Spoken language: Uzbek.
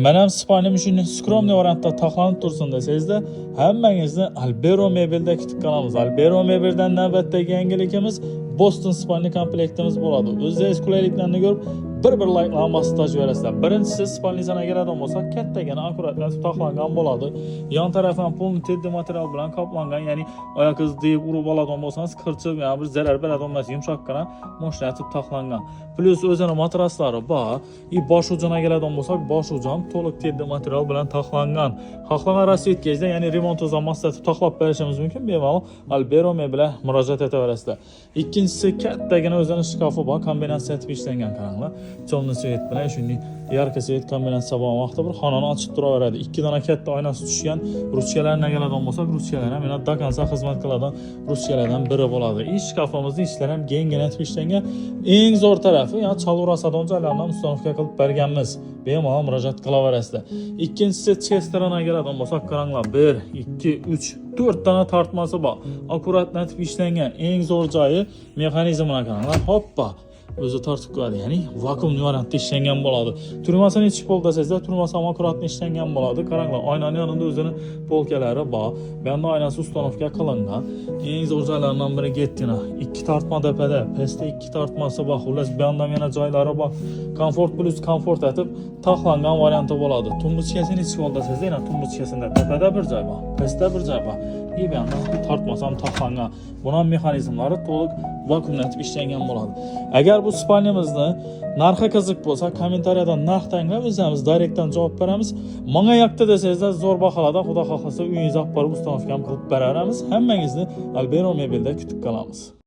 Men ham spanim shunday skromniy variantda taxlanib tursin desangizda, hammangizni Albero Mebelda kutib qolamiz. Albero Mebeldan navbatdagi yangilikimiz Boston spalni komplektimiz bo'ladi. O'zingiz qulayliklarni ko'rib, bir like'larni bosib tashlayverasizlar. Birinchisi spalni zona keladigan bo'lsa, kattagina akkuratlanib taxlangan bo'ladi. Yon tarafdan polni teddi material bilan qoplangan, ya'ni oyoqingiz deyib urib oladigan bo'lsangiz, qirchib yana bir zarar beradigan emas, yumshoqqina moshnatib taxlangan. Plus o'zini matraslari bor. Bosh ujiga keladigan bo'lsak, bosh uji ham to'liq teddi material bilan taxlangan. Xohlagan rasvetkangizda, ya'ni remont o'zini taxlab berishimiz mumkin. Bemalol Albero Mebelga murojaat etaverasizlar. Ikkinchisi kattagina o'zini shkafi bor, kombinatsiya etib ishlangan qaranglar. Chomni svet bilan shunday yarqi svet kombinatsiya bo'lgan vaqtda bir xonani ochib turaveradi. Ikki dona katta oynasi tushgan, ruchkalarga keladigan bo'lsak, ruchkalar ham yana dokonsa xizmat qiladigan ruchkalardan biri bo'ladi. Ish shkafimizning ichlari ham kengina etib ishlangan. Eng zo'r tarafi, ya'ni chalvurasadon joylarni ustanovka qilib berganmiz. Bemalol murojaat qilaverasizlar. Ikkinchisi chesterga keladigan bo'lsak, qaranglar, 1, 2, 3, 4 dona tortmasi bor. Akkuratlanib ishlangan. Eng zo'r joyi mexanizmini qaranglar. Hoppa. O'zi tortib qo'yadi, ya'ni vakuumli variantda ishlangan bo'ladi. Turmasini ichib pol desangizda, turmasi ham akkuratli ishlangan bo'ladi. Qaranglar, oynaning yonida o'zini polkalari bor. Bu yerda oynasi ustanovka qilingan. Eng zo'r joylaridan biri gettina. 2 tortma tepada, pastda 2 tortmasi bor. Xullas, bu yerda yana joylari bor. Komfort plus komfort etib taxlangan varianti bo'ladi. Tumbuchkasini ichib pol desangizda, yana tumbuchkasida tepada bir joy bor, pastda bir joy bor. Bu yerda tortmasi ham taxlangan. Buning mexanizmlari to'liq vakuumlatib ishlangan bo'ladi. Agar bu spalnimizni narxi qiziq bo'lsa, kommentariyadan narx tanlab o'zimiz direktdan javob beramiz. Menga yoqdi desangizlar, zo'r baholarda xudo xohlasa uyingizga olib borib ustanovka qilib beramiz. Hammangizni Albero Mebelda kutib qolamiz.